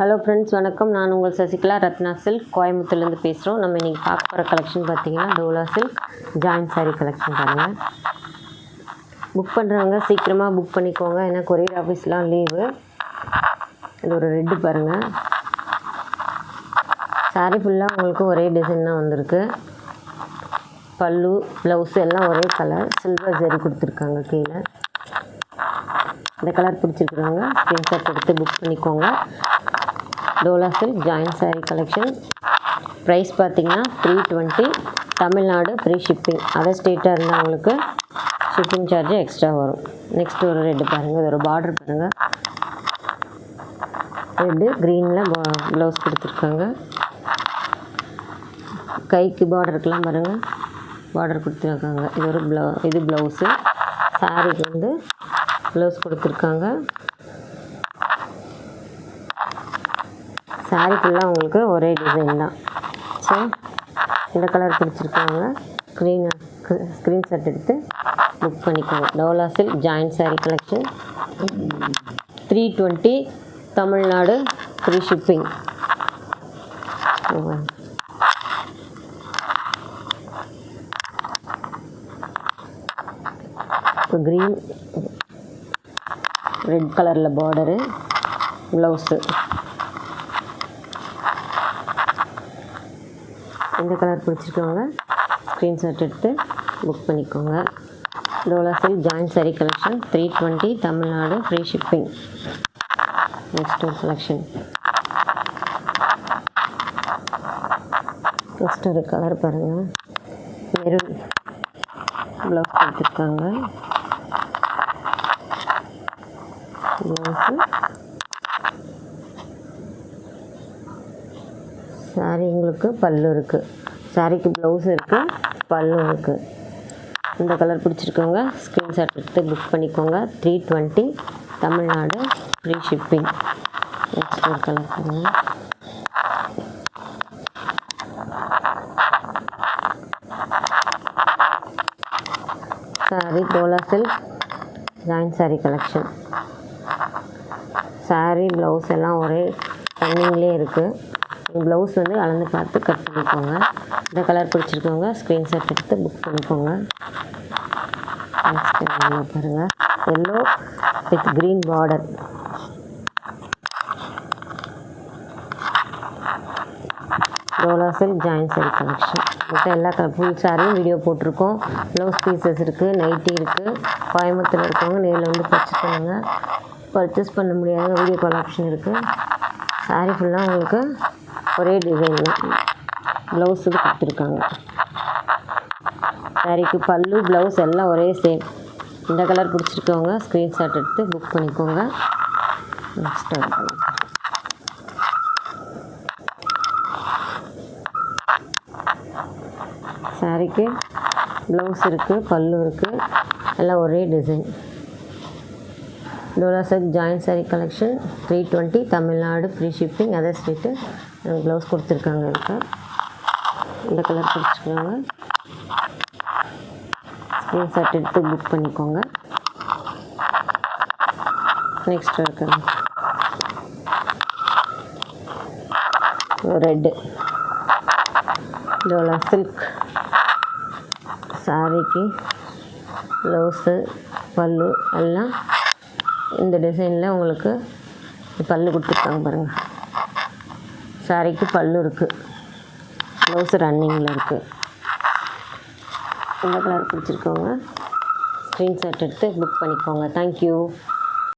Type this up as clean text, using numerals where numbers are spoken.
Hello friends, வணக்கம். நான் உங்கள் சசிகலா, ரத்னா சில்க் கோயம்புத்தூர்லேருந்து பேசுகிறோம். நம்ம இன்றைக்கி பார்க்க போகிற கலெக்ஷன் பார்த்திங்கன்னா Dola silk joint sari collection பாருங்கள். புக் பண்ணுறவங்க சீக்கிரமாக புக் பண்ணிக்கோங்க, ஏன்னா கொரியர் ஆஃபீஸ்லாம் லீவு. இது ஒரு ரெட்டு பாருங்கள். சாரீ ஃபுல்லாக உங்களுக்கு ஒரே டிசைன் தான் வந்திருக்கு. பல்லு, ப்ளவுஸு எல்லாம் ஒரே கலர். சில்வர் ஜரி கொடுத்துருக்காங்க கீழே. இந்த கலர் பிடிச்சிருக்கிறவங்க ஸ்க்ரீன்ஷாட் எடுத்து புக் பண்ணிக்கோங்க. Dola silk joint sari collection. Price பார்த்திங்கன்னா 320. Tamil Nadu free shipping. அதர் ஸ்டேட்டாக இருந்தால் உங்களுக்கு ஷிப்பிங் சார்ஜ் எக்ஸ்ட்ரா வரும். நெக்ஸ்ட் ஒரு ரெட்டு பாருங்கள். இது ஒரு பார்டர் பாருங்கள். ரெட்டு க்ரீனில் ப்ளவுஸ் கொடுத்துருக்காங்க. கைக்கு பார்டருக்கெல்லாம் பாருங்கள், பார்டர் கொடுத்துருக்காங்க. இது ஒரு இது ப்ளவுஸு. சாரீக்கு வந்து ப்ளவுஸ் கொடுத்துருக்காங்க. சாரீ ஃபுல்லாக உங்களுக்கு ஒரே டிசைன் தான். ஸோ இந்த கலர் பிடிச்சிருக்காங்க, ஸ்க்ரீன்ஷாட் எடுத்து புக் பண்ணிக்கோங்க. Dola silk joint sari collection 320. Tamil Nadu free shipping. Green red கலரில் பார்டரு, ப்ளவுஸு. இந்த கலர் பிடிச்சிருக்கவங்க ஸ்க்ரீன்ஷாட் எடுத்து புக் பண்ணிக்கோங்க. Dola silk joint sari collection 320. Tamil Nadu free shipping. Next ஒரு கலெக்ஷன். நெக்ஸ்ட் ஒரு கலர் பாருங்கள். மெரூன் ப்ளவுஸ் கொடுத்துருக்காங்க. ப்ளவுஸு சாரீ உங்களுக்கு பல்லு இருக்குது. சாரீக்கு ப்ளவுஸ் இருக்குது, பல்லு இருக்குது. இந்த கலர் பிடிச்சிருக்கவங்க ஸ்க்ரீன்ஷாட் எடுத்து புக் பண்ணிக்கோங்க. 320. Tamil Nadu free shipping. நெக்ஸ்ட் ஒரு கலர் பாருங்கள். Sari Dola silk joint sari collection. Sari blouse எல்லாம் ஒரே ரன்னிங்லேயே இருக்குது. ப்ளவுஸ் வந்து அளந்து பார்த்து கட் பண்ணிக்கோங்க. இந்த கலர் பிடிச்சிருக்கவங்க ஸ்க்ரீன்ஷாட் எடுத்து புக் பண்ணிக்கோங்க. நெக்ஸ்ட் பாருங்கள். Yellow with green border. Dola silk joint sari collection. மற்ற எல்லா ஃபுல் சாரியும் வீடியோ போட்டிருக்கோம். ப்ளவுஸ் பீசஸ் இருக்குது, நைட்டி இருக்குது. கோயம்புத்தூர் இருக்கவங்க நேரில் வந்து பர்ச்சேஸ் பண்ணுங்கள். பர்ச்சேஸ் பண்ண முடியாத வீடியோ கால் ஆப்ஷன் இருக்குது. சாரீ ஃபுல்லாக உங்களுக்கு ஒரே டிசைன் தான். ப்ளவுஸுக்கு கொடுத்துருக்காங்க. சாரீக்கு பல்லு, ப்ளவுஸ் எல்லாம் ஒரே சேம். இந்த கலர் பிடிச்சிருக்கவங்க ஸ்க்ரீன்ஷாட் எடுத்து புக் பண்ணிக்கோங்க. நெக்ஸ்ட் சாரீக்கு ப்ளவுஸ் இருக்குது, பல்லு இருக்குது, எல்லாம் ஒரே design. Dola silk joint sari collection 320. Tamil Nadu free shipping. Other state blouse கொடுத்துருக்காங்க. இருக்கு. இந்த கலர் பிடிச்சிருக்காங்க ஸ்க்ரீன்ஷாட் எடுத்து புக் பண்ணிக்கோங்க. நெக்ஸ்ட் இருக்கு ரெட்டு. டோலா சில்க் சாரீக்கு ப்ளவுஸு, பல்லு எல்லாம் இந்த டிசைனில் உங்களுக்கு பல்லு கொடுத்துருக்காங்க பாருங்கள். சாரீக்கு பல்லு இருக்குது, ப்ளவுஸு ரன்னிங்கில் இருக்குது. இந்த கலர் பிடிச்சிருக்கவங்க ஸ்க்ரீன்ஷாட் எடுத்து புக் பண்ணிக்கோங்க. தேங்க்யூ.